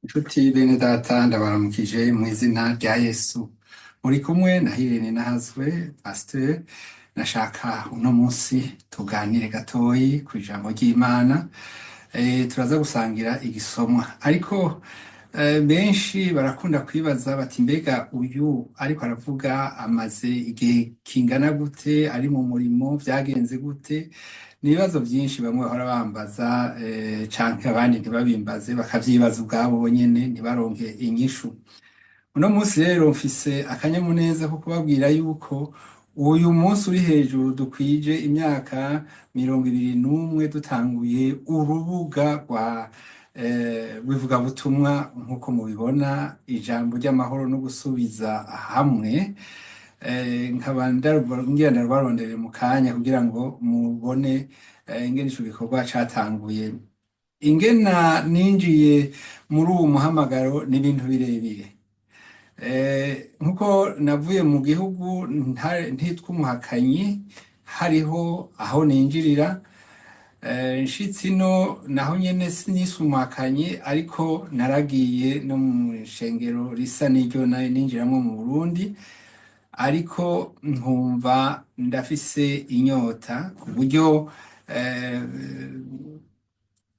Inshuti bene data ndabaramukije mu izina rya Yesu. Muri kumwe na Irene Nahazwe, Pasteur. Nashaka uno munsi tuganire gatoyi ku ijambo ry'Imana. Turaza gusangira igisomwa. Ariko benshi barakunda kwibaza bati mbega uyu ariko aravuga amaze igihe kingana gute, ari mu murimo, byagenze gute? Ni ibibazo byinshi bamwe bahora bambaza canke abandi ntibabimbaze bakavyibaza ubwabo bonyene ntibaronke inyishu. Uno munsi rero mfise akanyamuneza ko kubabwira yuko uyu munsi uri hejuru dukwije imyaka 21 dutanguye urubuga rwa rw'ivugabutumwa nk'uko mubibona, ijambo ry'amahoro no gusubiza hamwe. Nkaba ngira ndarubarondere mu kanya kugira ngo mubone ingene ico gikorwa catanguye. Ingena ninjiye muri uwu muhamagaro n'ibintu birebire. Nkuko navuye mu gihugu ntitwa umuhakanyi, hariho aho ninjirira. Nshitse ino naho nyene sinise umuhakanyi, ariko naragiye no mu shengero risa n'iryo ninjiramwo mu Burundi, ariko nkumva ndafise inyota ku buryo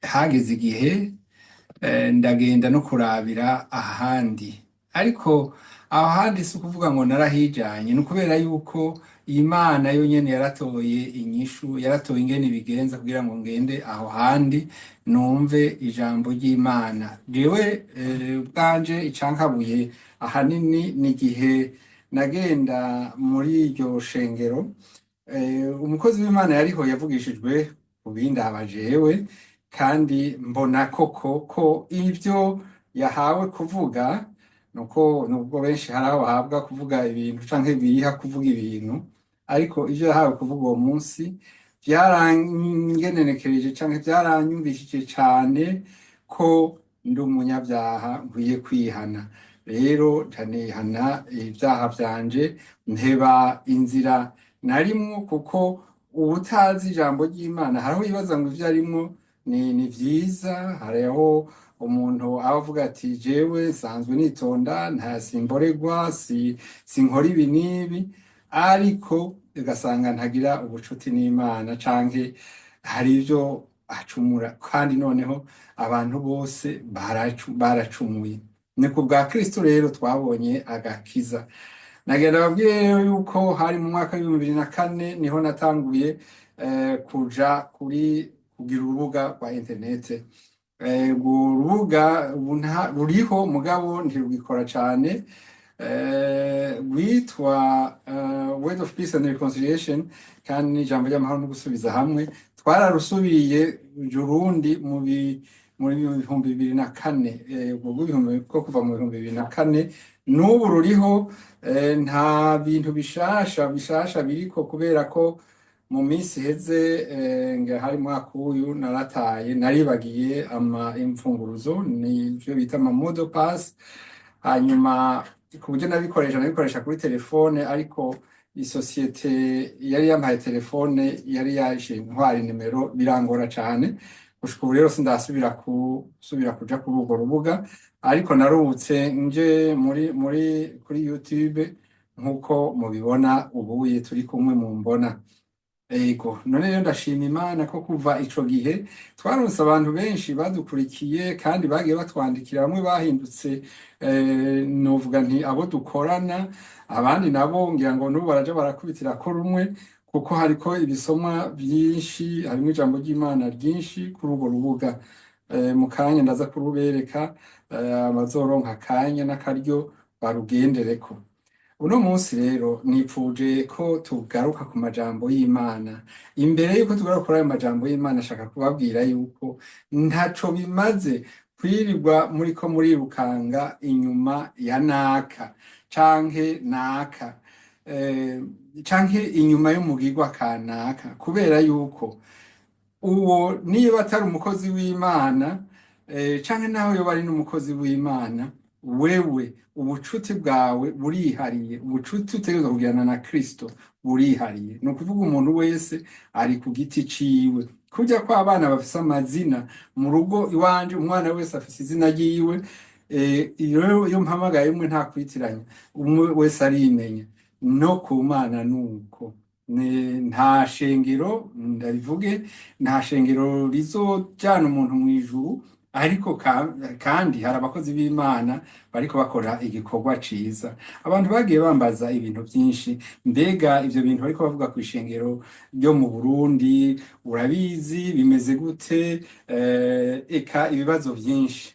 hageze igihe ndagenda no kurabira ahandi. Ariko aho handi si ukuvuga ngo narahijanye, ni ukubera yuko Imana yo nyene yaratoye inyishu, yaratoye ingene ibigenza kugira ngo ngende aho handi numve ijambo ry'Imana. Jewe bwanje icankabuye ahanini ni igihe nagenda muri iryo shengero, umukozi w'Imana yariho yavugishijwe ku bindaba jewe, kandi mbona koko ko ivyo yahawe kuvuga, nuko nubwo benshi hari abo bahabwa kuvuga ibintu canke biha kuvuga ibintu, ariko ivyo yahawe kuvuga uwo munsi vyarangenenekereje canke vyaranyumvishije cane ko ndi umunyabyaha nkwiye kwihana. Rero ncanihana ibyaha vyanje, nteba inzira narimwo, kuko ubutazi ijambo ry'Imana hariho yibaza ngo ivyo arimwo ni vyiza. Hariho umuntu aba avuga ati jewe nsanzwe nitonda, nta simboregwa, sinkora ibi n'ibi, ariko ugasanga ntagira ubucuti n'Imana canke hari ivyo acumura, kandi noneho abantu bose baracumuye. Ni ku bwa Kristo rero twabonye agakiza. Nagenda babwiye rero yuko hari mu mwaka w'2004 niho natanguye kuja kugira urubuga rwa interinete. Urwo rubuga ruriho mugabo ntirugikora cane, rwitwa Word of Peace and Reconciliation, kandi n'ijambo ry'amahoro no gusubiza hamwe. Twararusubiye Jurundi mu 2004, ubwo kuva mu 2004 n'ubu ruriho. Nta bintu bishasha biriko, kubera ko mu minsi heze hari mwaka uyu narataye, naribagiye imfunguruzo, nivyo bita modo pass. Hanyuma ku buryo nabikoresha kuri telefone, ariko isosiyete yari yampaye telefone yari yaje ntwara nimero, birangora cane. Gushika ubu rero sindasubira kuja kuri urwo rubuga, ariko narubutse nje kuri YouTube nkuko mubibona ubuye turi kumwe mumbona. Ego, none rero ndashima Imana ko kuva ico gihe twaronse abantu benshi badukurikiye, kandi bagiye batwandikira. Bamwe bahindutse novuga nti abo dukorana, abandi nabo ngira ngo n'ubu baraja barakubitira ko rumwe, kuko hariko ibisomwa vyinshi, harimo ijambo ry'Imana ryinshi kuri urwo rubuga. Mu kanya ndaza kurubereka, abazoronka akanya n'akaryo barugendereko. Uno munsi rero nipfuje ko tugaruka ku majambo y'Imana. Imbere yuko tugaruka kuri ayo majambo y'Imana, ashaka kubabwira yuko ntaco bimaze kwirirwa muriko murirukanga inyuma ya naka canke naka, canke inyuma y'umugirwa kanaka, kubera yuko uwo niba atari umukozi w'Imana, canke naho yoba ari n'umukozi w'Imana, wewe ubucuti bwawe burihariye. Ubucuti utegerezwa kugirana na Kristo burihariye. Ni ukuvuga umuntu wese ari ku giti ciwe. Kurya ko abana bafise amazina mu rugo iwanje, umwana wese afise izina ryiwe, iyo mpamagaye umwe nta kwitiranya, umwe wese arimenya, no ku Mana nuko. Nta shengero ndabivuge, nta shengero rizojana umuntu mu ijuru, ariko kandi hari abakozi b'Imana bariko bakora igikorwa ciza. Abantu bagiye bambaza ibintu byinshi, mbega ivyo bintu bariko bavuga ku ishengero ryo mu Burundi urabizi bimeze gute? Eka ibibazo byinshi,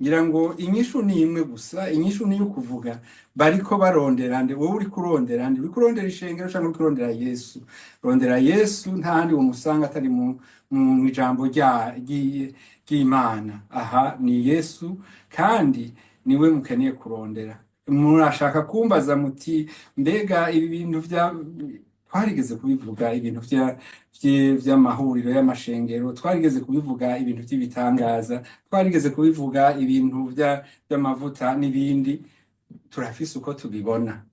ngira ngo inyishu ni imwe gusa, inyishu ni ukuvuga bariko barondera nde, wowe uriko urondera nde? Uriko urondera ishengero canke uriko urondera Yesu? Rondera Yesu, nta handi womusanga atari mu ijambo ry'Imana. Aha ni Yesu, kandi niwe mukeneye kurondera. Murashaka kumbaza muti mbega ibi bintu twarigeze kubivuga, ibintu vy'amahuriro y'amashengero, twarigeze kubivuga ibintu by'ibitangaza, twarigeze kubivuga ibintu by'amavuta n'ibindi. Turafise uko tubibona.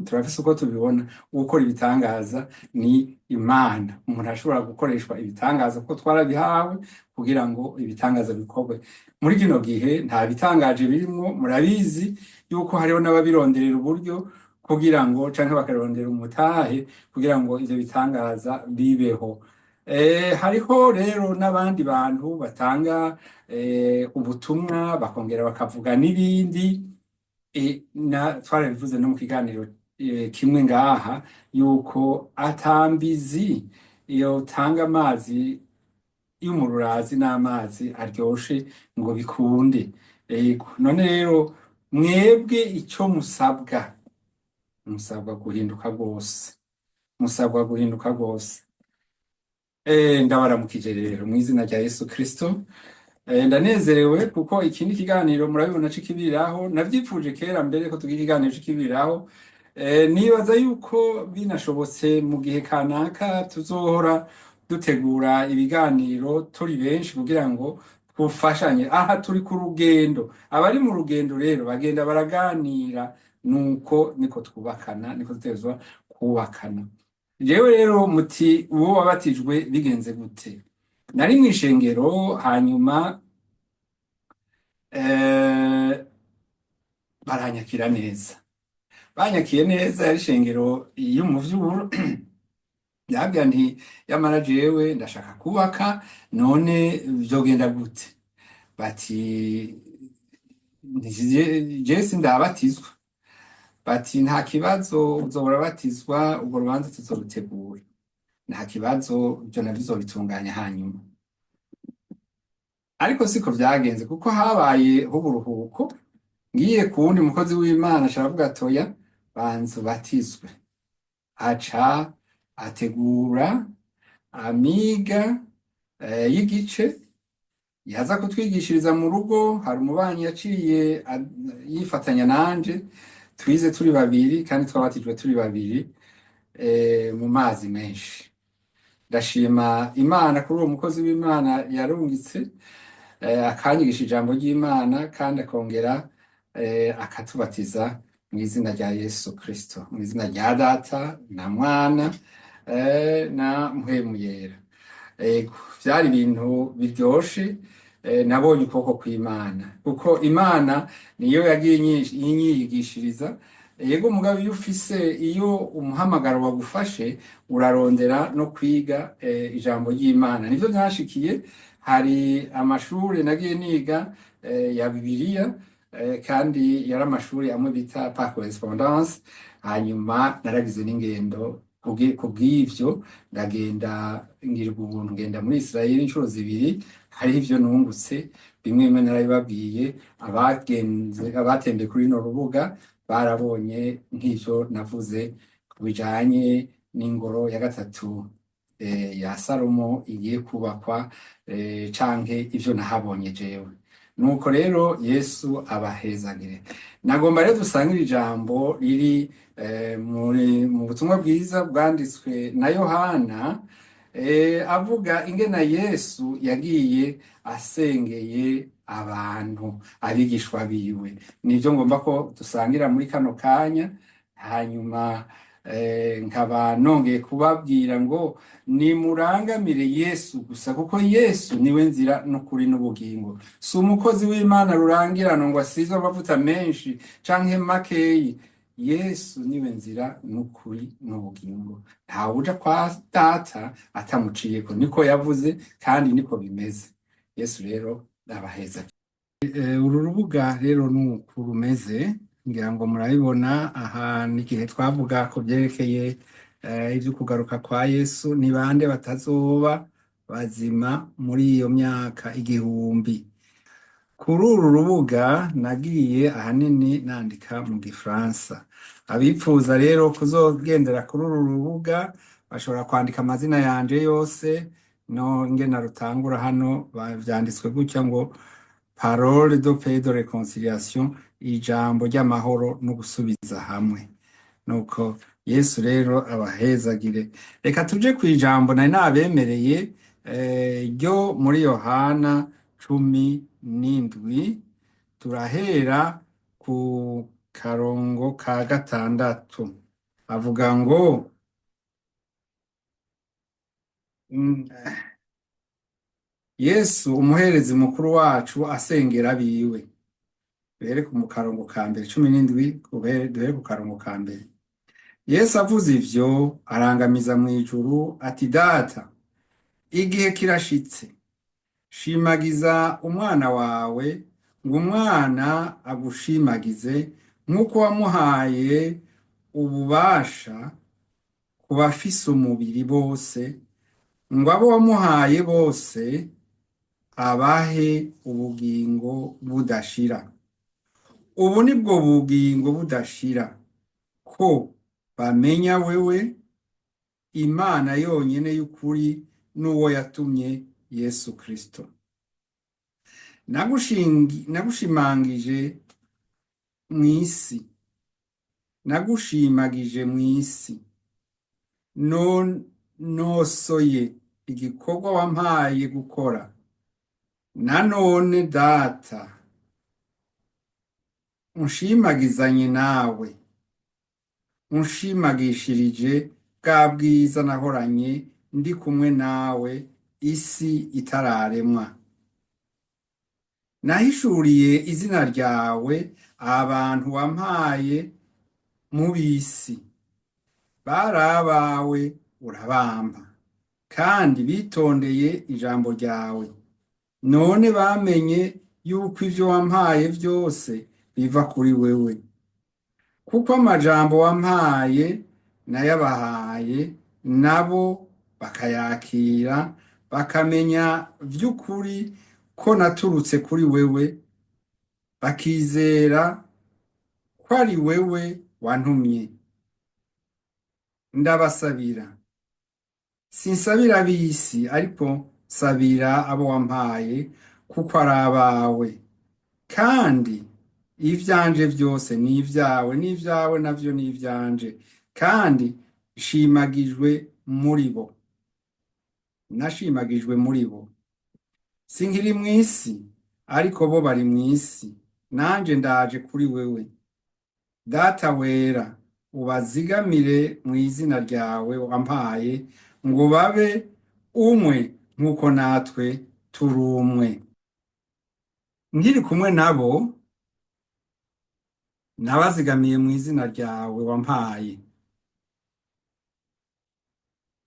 Turafise uko tubibona. Gukora ibitangaza ni Imana. Umuntu ashobora gukoreshwa ibitangaza kuko twarabihawe kugira ngo ibitangaza bikorwe. Muri kino gihe nta bitangaje birimwo, murabizi yuko hariho n'ababironderera uburyo kugira ngo, canke bakarondera umutahe kugira ngo ivyo bitangaza bibeho. Hariho rero n'abandi bantu batanga ubutumwa bakongera bakavuga n'ibindi. Twarabivuze no mu kiganiro kimwe ngaha yuko atambizi iyo tanga amazi y'umururazi n'amazi aryoshe ngo bikunde. None rero mwebwe icyo musabwa guhinduka rwose, musabwa guhinduka rwose. Ndabaramukije rero mu izina rya Yesu Kristo. Ndanezerewe kuko ikindi kiganiro murabibona c'ikibiriraho, navyipfuje kera mbere ko tugira ikiganiro c'ikibiriraho. Nibaza yuko binashobotse mu gihe kanaka tuzohora dutegura ibiganiro turi benshi kugira ngo twufashanye. Aha turi ku rugendo, abari mu rugendo rero bagenda baraganira, nuko niko twubakana, niko dutezwa kubakana. Jewe rero muti uwo wabatijwe bigenze gute? Nari mw'ishengero, hanyuma baranyakira neza, banyakiye neza. Yari ishengero y'umuvyuro. Yabwira nti yamara jewe ndashaka kubaka, none vyogenda gute? Bati je sindabatizwa. Bati nta kibazo, uzobora batizwa, ubwo rubanza tuzorutegura, nta kibazo, ivyo navyo uzobitunganya hanyuma. Ariko siko vyagenze, kuko habayeho uburuhuko. Ngiye ku wundi mukozi w'Imana aravuga atoya banza ubatizwe. Aca ategura amiga y'igice yaza kutwigishiriza mu rugo. Hari umubanyi yaciye yifatanya nanje, twize turi babiri kandi twabatijwe turi babiri mu mazi menshi. Ndashima Imana kuri uwo mukozi w'Imana yarungitse akanyigisha ijambo ry'Imana, kandi akongera akatubatiza mu izina rya Yesu Kristo, mu izina rya Data na Mwana na Mpwemu Yera. Vyari ibintu biryoshe. Nabonye ukuboko kw'Imana, kuko Imana niyo yagiye inyigishiriza. Yego mugabo iyo umuhamagaro wagufashe urarondera no kwiga ijambo ry'Imana. Nivyo byashikiye. Hari amashuri nagiye niga ya Bibiliya, kandi yari amashuri amwe bita par correspondance. Hanyuma naragize n'ingendo kubw'ivyo, ndagenda ngirwa ubuntu, ngenda muri Israeli inshuro zibiri. Hariho ivyo nungutse, bimwe bimwe narabibabwiye. Abatembeye kuri rino rubuga barabonye nk'ivyo navuze ku bijanye n'ingoro ya gatatu ya Salomo igiye kubakwa, canke ivyo nahabonye jewe. Nuko rero Yesu abahezagire. Nagomba rero dusangire ijambo riri mu butumwa bwiza bwanditswe na Yohana, avuga ingena Yesu yagiye asengeye abantu, abigishwa biwe. Nivyo ngomba ko dusangira muri kano kanya. Hanyuma nkaba nongeye kubabwira ngo nimurangamire Yesu gusa, kuko Yesu niwe nzira n'ukuri n'ubugingo. Si umukozi w'Imana rurangirana ngo asizwe amavuta menshi canke makeyi. Yesu niwe nzira n'ukuri n'ubugingo. Ntawe uja kwa Data atamuciyeko. Niko yavuze kandi niko bimeze. Yesu rero abaheza. Uru rubuga rero nuko rumeze, ngira ngo murabibona aha. N'igihe twavuga ku byerekeye ivyo kugaruka kwa Yesu, ni bande batazoba bazima muri iyo myaka 1000. Kuri uru rubuga nagiye ahanini nandika mu Gifaransa. Abipfuza rero kuzogendera kuri uru rubuga bashobora kwandika amazina yanje yose, no ngena rutangura hano byanditswe gutya ngo Parole de paix de réconciliation, ijambo ry'amahoro no gusubiza hamwe. Nuko Yesu rero abahezagire. Reka tuje ku ijambo nari nabemereye ryo muri Yohana 17. Turahera ku karongo ka 6. Avuga ngo Yesu umuherezi mukuru wacu asengera biwe. Duhere ku karongo ka mbere 17, duhere ku karongo ka mbere. Yesu avuze ivyo arangamiza mu ijuru ati, Data, igihe kirashitse, shimagiza umwana wawe, ngo umwana agushimagize nk'uko wamuhaye ububasha ku bafise umubiri bose, ngo abo wamuhaye bose abahe ubugingo budashira. Ubu nibwo bugingo budashira, ko bamenya wewe Imana yonyene y'ukuri n'uwo yatumye Yesu Kristo. Nagushimagije mw'isi, nagushimagije mw'isi, nosoye igikorwa wampaye gukora. Nanone Data, unshimagizanye nawe, unshimagishirije bwa bwiza nahoranye ndi kumwe nawe isi itararemwa. Nahishuriye izina ryawe abantu wampaye mu bisi, barabawe urabamba, kandi bitondeye ijambo ryawe. None bamenye yuko ivyo wampaye vyose biva kuri wewe, kuko amajambo wampaye nayabahaye, nabo bakayakira, bakamenya vy'ukuri ko naturutse kuri wewe, bakizera ko ari wewe wantumye. Ndabasabira, sinsabira ab'isi, ariko sabira abo wampaye, kuko ari abawe, kandi ivyanje vyose ni ivyawe, n'ivyawe navyo ni ivyanje, kandi nshimagijwe muri bo. Nashimagijwe muri bo. Sinkiri mw'isi, ariko bo bari mw'isi, nanje ndaje kuri wewe. Data wera, ubazigamire mw'izina ryawe wampaye, ngo babe umwe nk'uko natwe turi umwe. Nkiri kumwe nabo, nabazigamiye mw'izina ryawe wampaye.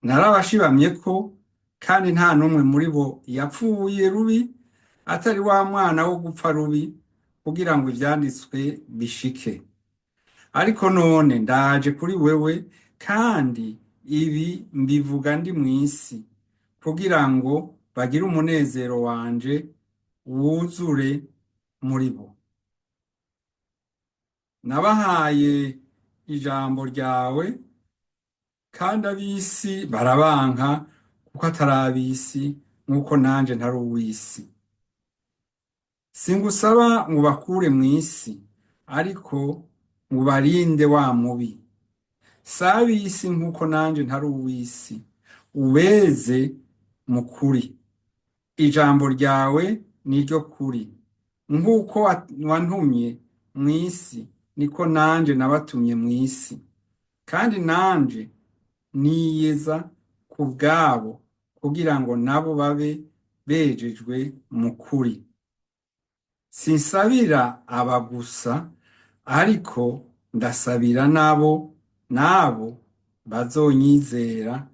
Narabashibamyeko, kandi nta n'umwe muri bo yapfuye rubi, atari wa mwana wo gupfa rubi, kugira ngo ivyanditswe bishike. Ariko none ndaje kuri wewe, kandi ibi mbivuga ndi mw'isi, kugira ngo bagire umunezero wanje wuzure muri bo. Nabahaye ijambo ryawe, kandi ab'isi barabanka, kuko atari ab'isi, nk'uko nanje ntari uw'isi. Singusaba ngo bakure mw'isi, ariko ngo barinde wa mubi. Si ab'isi nk'uko nanje ntari uw'isi. Ubeze mu kuri. Ijambo ryawe ni ryo kuri. Nk'uko wantumye mw'isi, niko nanje nabatumye mw'isi. kandi nanje niyeza ku bwabo kugira ngo nabo babe bejejwe mu kuri. Sinsabira aba gusa, ariko ndasabira n'abo bazonyizera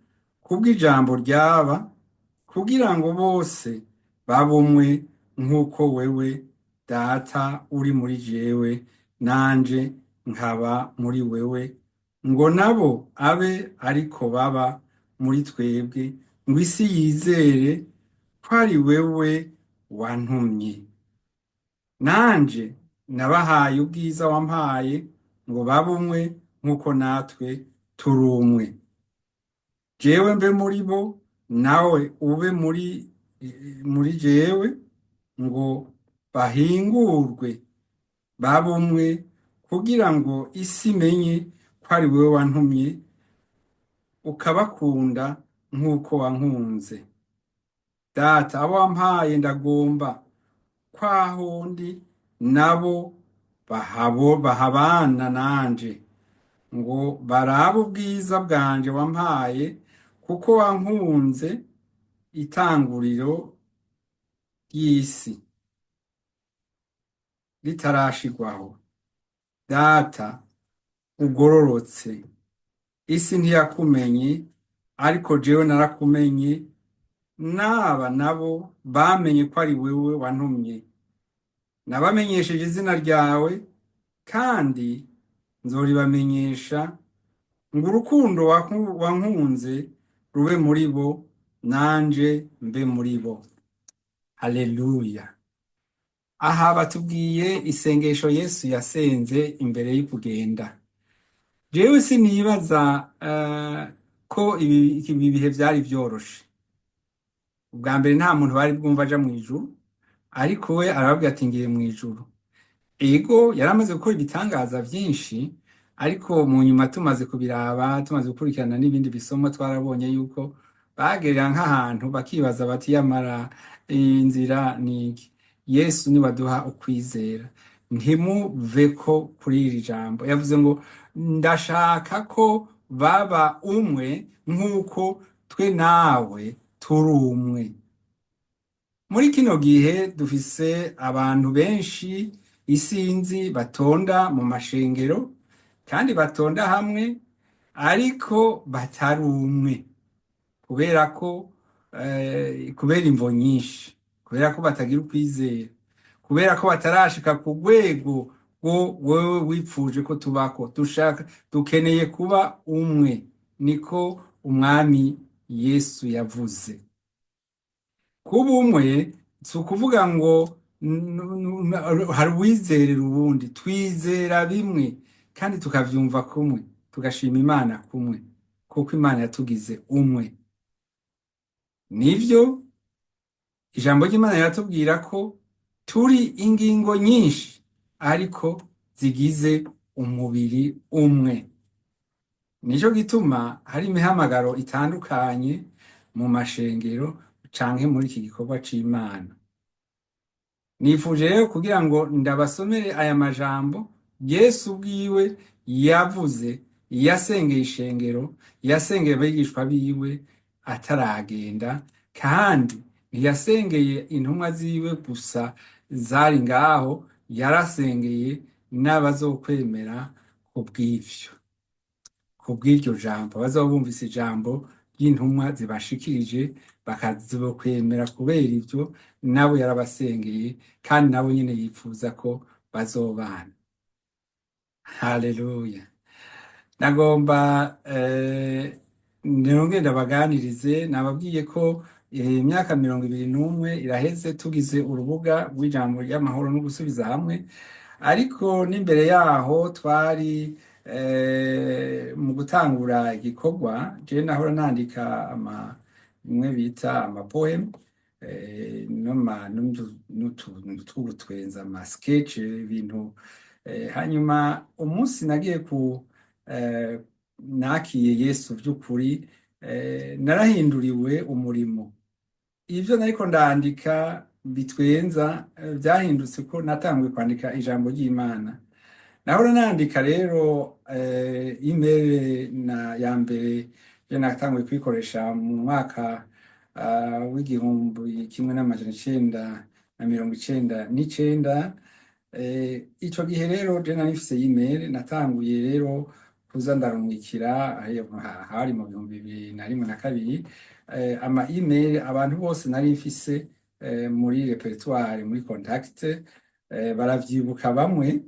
kubw'ijambo ryaba, kugira ngo bose babe umwe nk'uko wewe Data uri muri jewe nanje nkaba muri wewe, ngo nabo abe ariko baba muri twebwe, ngo isi yizere ko ari wewe wantumye. Nanje nabahaye ubwiza wampaye, ngo babe umwe nk'uko natwe turi umwe. Jewe mbe muri bo, nawe ube muri jewe, ngo bahingurwe babe umwe, kugira ngo isi imenye ko ari wewe wantumye, ukabakunda nk'uko wankunze. Data, abo wampaye ndagomba kwaho ndi nabo bahabana nanje, ngo barabe ubwiza bwanje wampaye, kuko wankunze itanguriro ry'isi ritarashirwaho. Data ugororotse, isi ntiyakumenye, ariko jewe narakumenye, n'aba nabo bamenye ko ari wewe wantumye. Nabamenyesheje izina ryawe, kandi nzoribamenyesha, ngo urukundo wankunze rube muri bo, nanje mbe muri bo. Haleluya. Aha batubwiye isengesho Yesu yasenze imbere y'ukugenda. Jewe sinibaza ko ibi bihe byari byoroshe. Ubwa mbere nta muntu bari bwumva aja mu ijuru, ariko we arababwira ati ngiye mu ijuru. Ego yaramaze gukora ibitangaza vyinshi, ariko mu nyuma tumaze kubiraba, tumaze gukurikirana n'ibindi bisomo, twarabonye yuko bagerera nk'ahantu bakibaza bati yamara inzira niki. Yesu niwe aduha ukwizera. Ntimuveko kuri iri jambo. Yavuze ngo ndashaka ko baba umwe nk'uko twe nawe turi umwe. Muri kino gihe dufise abantu benshi isinzi batonda mu mashengero, kandi batonda hamwe, ariko batari umwe, kubera imvo nyinshi, kubera ko batagira ukwizera, kubera ko batarashika ku rwego rwo wewe wipfuje ko tubako. Dukeneye kuba umwe, niko umwami Yesu yavuze. Kuba umwe si ukuvuga ngo hari uwizerera uwundi. Twizera bimwe kandi tukavyumva kumwe, tugashima Imana kumwe, kuko Imana yatugize umwe. Nivyo ijambo ry'Imana riratubwira ko turi ingingo nyinshi, ariko zigize umubiri umwe. Nico gituma hari imihamagaro itandukanye mu mashengero canke muri iki gikorwa c'Imana. Nifuje rero kugira ngo ndabasomere aya majambo Yesu ubwiwe yavuze, yasengeye ishengero, yasengeye abigishwa biwe ataragenda, kandi ntiyasengeye intumwa ziwe gusa zari ngaho, yarasengeye n'abazokwemera kubw'iryo jambo, bazoba bumvise ijambo ry'intumwa zibashikirije, bakazokwemera kubera ivyo nabo yarabasengeye, kandi nabo nyene yifuza ko bazobana. Haleluya. Nagomba nongere ndabaganirize. Nababwiye ko imyaka 21 iraheze tugize urubuga rw'ijambo ry'amahoro no gusubiza hamwe, ariko n'imbere yaho twari mu gutangura igikorwa. Je nahora nandika bimwe bita amapoem, n'utuntu tw'ubutwenza, sketch, ibintu. Hanyuma umunsi nagiye nakiye Yesu by'ukuri, narahinduriwe umurimo. Ivyo nariko ndandika bitwenza byahindutse ko natanguye kwandika ijambo ry'Imana. nahora nandika rero email ya mbere je natanguye kuyikoresha mu mwaka w'igihumbi kimwe n'amajana icenda na mirongo icenda n'icenda. Ico gihe rero je nari mfise email natanguye rero kuza ndarungikira hari mu bihumbi bibiri na rimwe na kabiri ama email abantu bose nari mfise muri repertoire muri contact baravyibuka bamwe.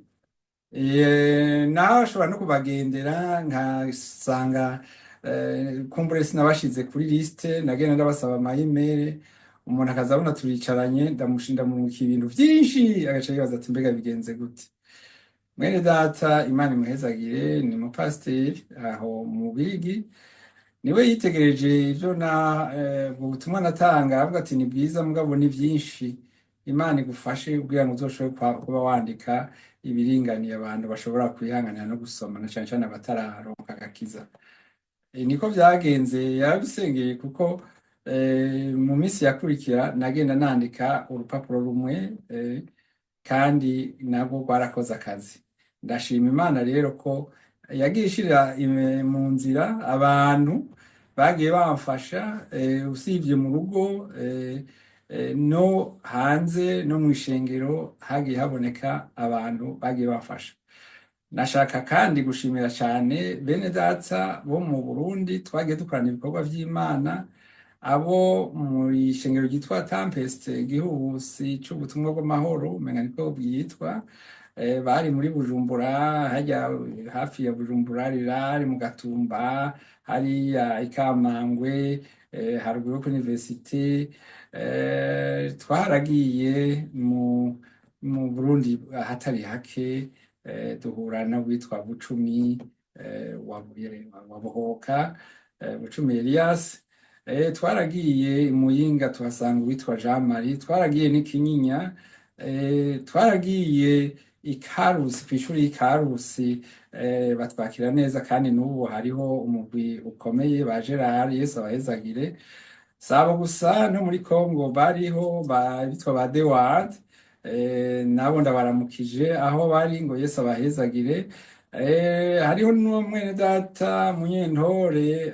Nawe ashobora no kubagendera nkasanga kumbure sinabashize kuri liste, nagenda ndabasaba ama email, umuntu akazabona turicaranye ndamurungika ibintu vyinshi agaca yibaza ati mbega bigenze gute. Mwene data Imana imuhezagire ni umupasiteri aho mu Bigi, niwe yitegereje ivyo ubwo butumwa natanga avuga ati ni bwiza mugabo ni vyinshi, Imana igufashe kugira ngo uzoshobore kuba wandika ibiringaniye abantu bashobora kwihanganira no gusoma na cane cane abatararonka agakiza. Niko vyagenze, yarabisengeye kuko mu minsi yakurikira nagenda nandika urupapuro rumwe kandi nabwo rwarakoze akazi. Ndashima Imana rero ko yagiye ishira mu nzira abantu bagiye bamfasha usibye mu rugo no hanze no mw'ishengero hagiye haboneka abantu bagiye bamfasha. Nashaka kandi gushimira cane bene data bo mu Burundi twagiye dukorana ibikorwa vy'Imana, abo mw'ishengero ryitwa Tempeste Gihuhusi c'ubutumwa bw'amahoro umenga niko bwitwa, bari muri Bujumbura harya hafi ya Bujumbura rirari mu Gatumba hariya Ikamangwe haruguru ku universite. Twaragiye mu Burundi ahatari hake duhura n'uwitwa Bucumi wa Buhoka, Bucumi Elias. Twaragiye Muyinga tuhasanga uwitwa Jean Marie, twaragiye n'Ikinyinya, twaragiye Ikarusi kw'ishuri y'Ikarusi batwakira neza kandi n'ubu hariho umugwi ukomeye ba Gerard, Yesu abahezagire. Sabo gusa no muri Congo bariho bitwa ba Deward, nabo ndabaramukije aho bari ngo Yesu abahezagire. Hariho n'umwene data Munyentore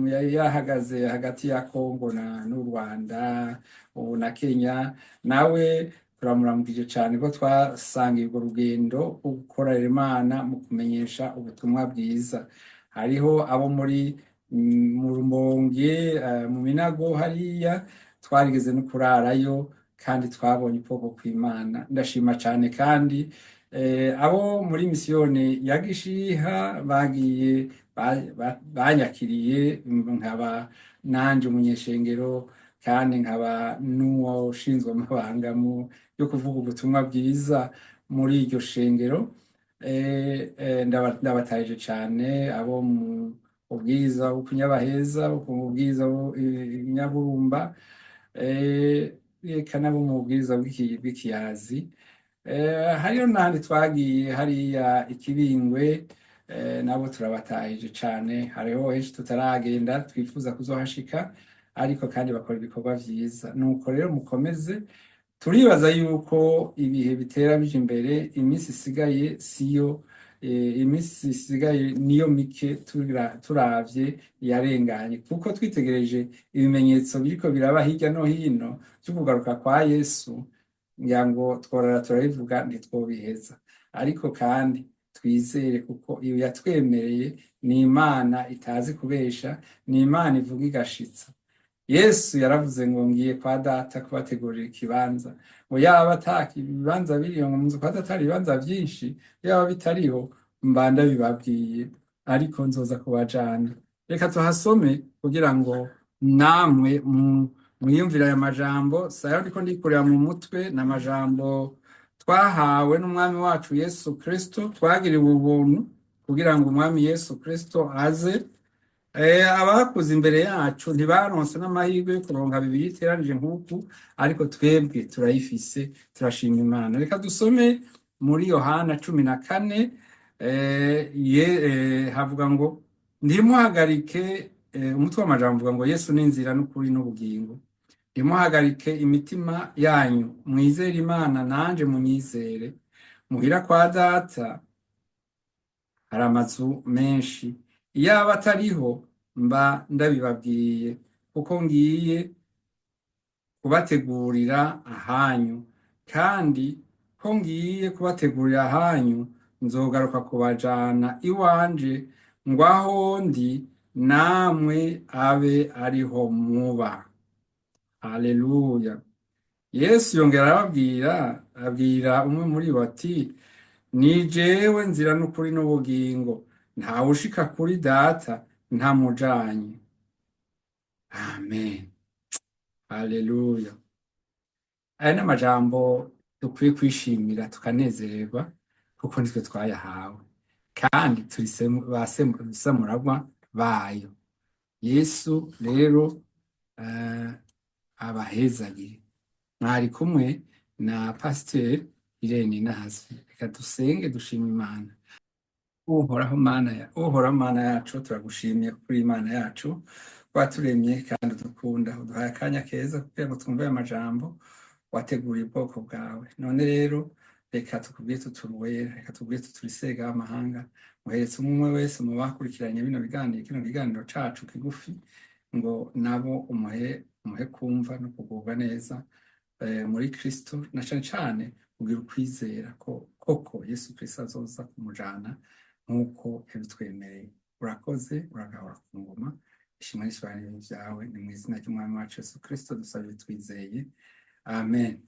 yari yahagaze hagati ya Congo n'u Rwanda ubu na Kenya, nawe turamuramukije cane ko twasangiye urwo rugendo rwo gukorera Imana mu kumenyesha ubutumwa bwiza. Hariho abo mu Rumonge mu Minago hariya twarigeze no kurarayo kandi twabonye ukuboko kw'Imana. Ndashima cane kandi abo muri misiyoni ya Gishiha bagiye banyakiriye nkaba nanje umunyeshengero kandi nkaba n'uwashinzwe amabanga yo kuvuga ubutumwa bwiza muri iryo shengero. Ndabatahije cane abo mu ubwiza bwo kunyabaheza, ubwiza Nyaburumba, eka nabo mu bwiza bw'ikiyazi. Hariyo n'ahandi twagiye hariya Ikibingwe, nabo turabatahije cane. Hariho henshi tutaragenda twifuza kuzohashika ariko kandi bakora ibikorwa vyiza. Nuko rero mukomeze, turibaza yuko ibihe bitera bija imbere, iminsi isigaye siyo iminsi isigaye niyo mike turavye yarenganye, kuko twitegereje ibimenyetso biriko biraba hirya no hino vyo kugaruka kwa Yesu, ngira ngo tworara turabivuga ntitwobiheza. Ariko kandi twizere kuko iyo yatwemereye ni Imana itazi kubesha, ni Imana ivuga igashitsa. Yesu yaravuze ngo ngiye kwa Data kubategurira ikibanza, ngo yaba ataki ibibanza biriyo ngo munzu kwa Data hari ibibanza vyinshi, yaba bitariho mbanda bibabwiye, ariko nzoza kubajana. Reka tuhasome kugira ngo namwe mwiyumvira aya majambo. Sayo ndiko ndikurira mu mutwe, n'amajambo twahawe n'umwami wacu Yesu Kristo, twagiriwe ubuntu kugira ngo umwami Yesu Kristo aze. Abakuze imbere yacu ntibaronse n'amahirwe yo kuronka Bibiliya iteranije nk'uku, ariko twebwe turayifise, turashima Imana. Reka dusome muri Yohana 14, havuga ngo ntimuhagarike, umutwe w'amajambo uvuga ngo Yesu ni inzira n'ukuri n'ubugingo. Ntimuhagarike imitima yanyu, mwizere Imana nanje munyizere. Muhira kwa Data hari amazu menshi, iyaba atariho mba ndabibabwiye, kuko ngiye kubategurira ahanyu, kandi ko ngiye kubategurira ahanyu, nzogaruka kubajana iwanje, ngo aho ndi namwe abe ariho muba. Haleluya. Yesu yongera abwira umwe muri bo ati, ni jewe nzira n'ukuri n'ubugingo, ntawe ushika kuri data ntamujanye. Amen. Haleluya. Aya ni amajambo dukwiye kwishimira tukanezererwa, kuko nitwe twayahawe, kandi turi basemuragwa bayo. Yesu rero abahezagire. Mwari kumwe na Pasiteri Irene Nahazi. Reka dusenge dushima Imana. Uhoraho Mana yacu, turagushimiye kuri Imana yacu, waturemye kandi udukunda, uduhaye akanya keza kugira ngo twumve aya majambo wateguriye ubwoko bwawe. None rero reka tukubwire tuturuwera, reka tubwire tuturisega amahanga, muheretse umwe wese mu bakurikiranye kino kiganiro cacu kigufi, ngo nabo umuhe kumva no kugubwa neza muri Kristo, na cane cane kugira ukwizera ko koko Yesu Kristo azoza kumujana nk'uko yabitwemereye. Urakoze, uragahora ku ngoma. Ishimwe n'ishibaniro vyawe, ni mu izina ry'Umwami wacu Yesu Kristo dusabye twizeye. Amen.